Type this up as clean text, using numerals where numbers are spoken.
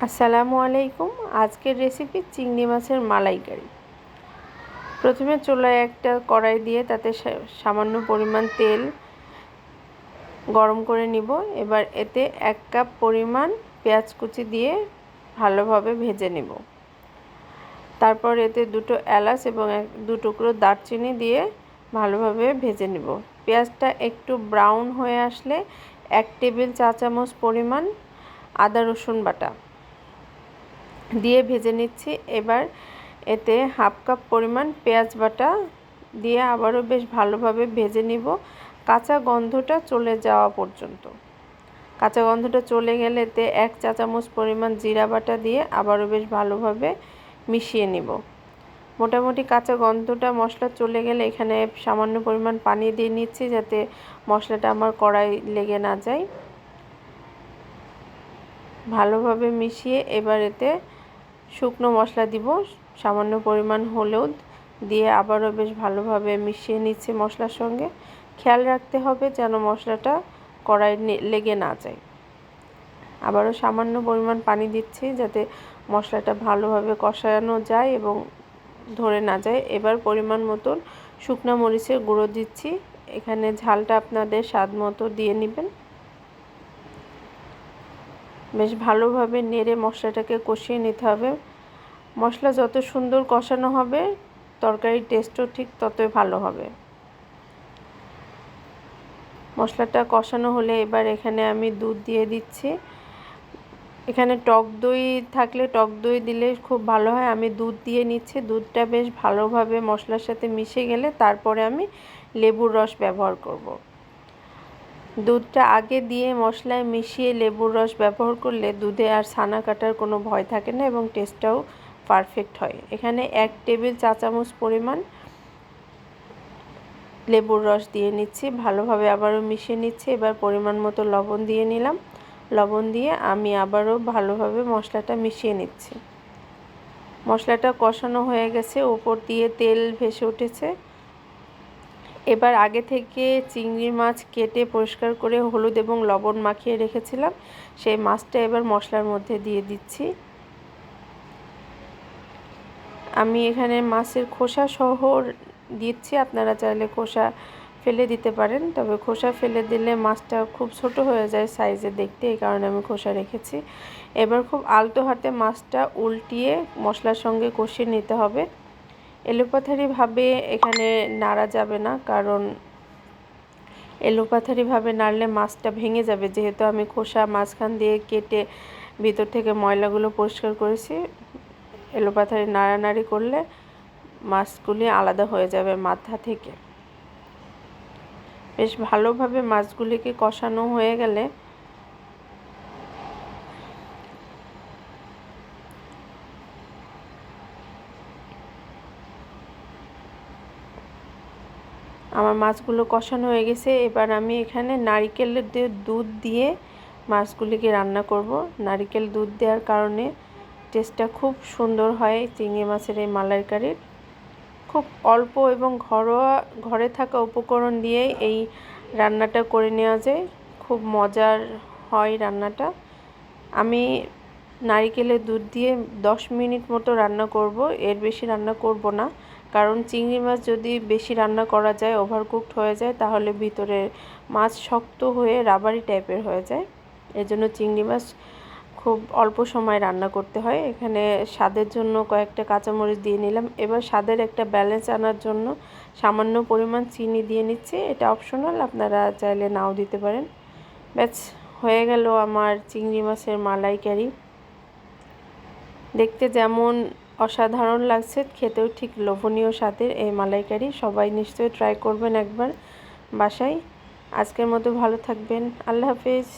আসসালামু আলাইকুম। আজকের রেসিপি চিংড়ি মাছের মালাইকারি। প্রথমে চুলায় একটা কড়াই দিয়ে তাতে সামান্য পরিমাণ তেল গরম করে নিব। এবার এতে 1 কাপ পরিমাণ পেঁয়াজ কুচি দিয়ে ভালোভাবে ভেজে নেব। তারপর এতে 2টো এলাচ এবং 2 টুকরো দারচিনি দিয়ে ভালোভাবে ভেজে নেব। পেঁয়াজটা একটু ব্রাউন হয়ে আসলে 1 টেবিল চা চামচ পরিমাণ আদা রসুন বাটা দিয়ে ভেজে নিচ্ছি। এবার এতে 1/2 কাপ পরিমাণ পেঁয়াজ বাটা দিয়ে আবারও বেশ ভালোভাবে ভেজে নিব কাঁচা গন্ধটা চলে যাওয়া পর্যন্ত। কাঁচা গন্ধটা চলে গেলে এতে 1 চা চামচ পরিমাণ জিরা বাটা দিয়ে আবারও বেশ ভালোভাবে মিশিয়ে নিব। মোটামুটি কাঁচা গন্ধটা মশলা চলে গেলে এখানে সামান্য পরিমাণ পানি দিয়ে নিচ্ছি যাতে মশলাটা আমার কড়াই লেগে না যায়। ভালোভাবে মিশিয়ে এবার এতে শুকনো মশলা দিব, সামান্য পরিমাণ হলুদ দিয়ে আবারও বেশ ভালোভাবে মিশিয়ে নিচ্ছি মশলার সঙ্গে। খেয়াল রাখতে হবে যেন মশলাটা কড়াই লেগে না যায়। আবারও সামান্য পরিমাণ পানি দিচ্ছি যাতে মশলাটা ভালোভাবে কষানো যায় এবং ধরে না যায়। এবার পরিমাণ মতন শুকনো মরিচের গুঁড়ো দিচ্ছি। এখানে ঝালটা আপনাদের স্বাদ মতো দিয়ে নেবেন। বেশ ভালোভাবে নেড়ে মশলাটাকে কষিয়ে নিতে হবে। মশলা যত সুন্দর কষানো হবে তরকারির টেস্টও ঠিক ততই ভালো হবে। মশলাটা কষানো হলে এবার এখানে আমি দুধ দিয়ে দিচ্ছি। এখানে টক দই থাকলে টক দই দিলে খুব ভালো হয়। আমি দুধ দিয়ে নিচ্ছি। দুধটা বেশ ভালোভাবে মশলার সাথে মিশে গেলে তারপরে আমি লেবুর রস ব্যবহার করব। দুধটা আগে দিয়ে মশলায় মিশিয়ে লেবুর রস ব্যবহার করলে দুধে আর ছানা কাটার কোনো ভয় থাকে না এবং টেস্টটাও পারফেক্ট হয়। এখানে 1 টেবিল চা চামচ পরিমাণ লেবুর রস দিয়ে নিচ্ছি। ভালোভাবে আবারও মিশিয়ে নিচ্ছি। এবার পরিমাণ মতো লবণ দিয়ে নিলাম। লবণ দিয়ে আমি আবারও ভালোভাবে মশলাটা মিশিয়ে নিচ্ছি। মশলাটা কষানো হয়ে গেছে, উপর দিয়ে তেল ভেসে উঠেছে। এবার আগে থেকে চিংড়ি মাছ কেটে পরিষ্কার করে হলুদ এবং লবণ মাখিয়ে রেখেছিলাম সেই মাছটা এবার মশলার মধ্যে দিয়ে দিচ্ছি। আমি এখানে মাছের খোসা সহ দিচ্ছি, আপনারা চাইলে খোসা ফেলে দিতে পারেন, তবে খোসা ফেলে দিলে মাছটা খুব ছোট হয়ে যায় সাইজে দেখতে, এই কারণে আমি খোসা রেখেছি। এবার খুব আলতো হাতে মাছটা উল্টিয়ে মশলার সঙ্গে কষিয়ে নিতে হবে। এলোপাথারিভাবে এখানে নাড়া যাবে না, কারণ এলোপাথারিভাবে নাড়লে মাছটা ভেঙে যাবে। যেহেতু আমি খোসা মাঝখান দিয়ে কেটে ভিতর থেকে ময়লাগুলো পরিষ্কার করেছি, এলোপাথারি নাড়ানাড়ি করলে মাছগুলি আলাদা হয়ে যাবে মাথা থেকে। বেশ ভালোভাবে মাছগুলিকে কষানো হয়ে গেলে আমার মাছগুলো কষানো হয়ে গেছে। এবার আমি এখানে নারকেলের দুধ দিয়ে মাছগুলিকে রান্না করব। নারকেল দুধ দেওয়ার কারণে টেস্টটা খুব সুন্দর হয় চিংড়ি মাছের এই মালাইকারির। খুব অল্প এবং ঘরে থাকা উপকরণ দিয়ে এই রান্নাটা করে নেওয়া যায়, খুব মজার হয় রান্নাটা। আমি নারকেলের দুধ দিয়ে 10 মিনিট মতো রান্না করব, এর বেশি রান্না করব না, কারণ চিংড়ি মাছ যদি বেশি রান্না করা যায় ওভারকুকড হয়ে যায়, তাহলে ভিতরে মাছ শক্ত হয়ে রাবারি টাইপের হয়ে যায়। এজন্য চিংড়ি মাছ খুব অল্প সময় রান্না করতে হয়। এখানে স্বাদের জন্য কয়েকটা কাঁচামরিচ দিয়ে নিলাম। এবার স্বাদের একটা ব্যালেন্স আনার জন্য সামান্য পরিমাণ চিনি দিয়ে নিচ্ছি। এটা অপশনাল, আপনারা চাইলে নাও দিতে পারেন। ব্যাস হয়ে গেল আমার চিংড়ি মাছের মালাইকারি। দেখতে যেমন অসাধারণ লাগছে, খেতেও ঠিক লোভনীয় স্বাদের এই মালাইকারি। সবাই নিশ্চয়ই ট্রাই করবেন একবার বাসায়। আজকের মতো ভালো থাকবেন। আল্লাহ হাফেজ।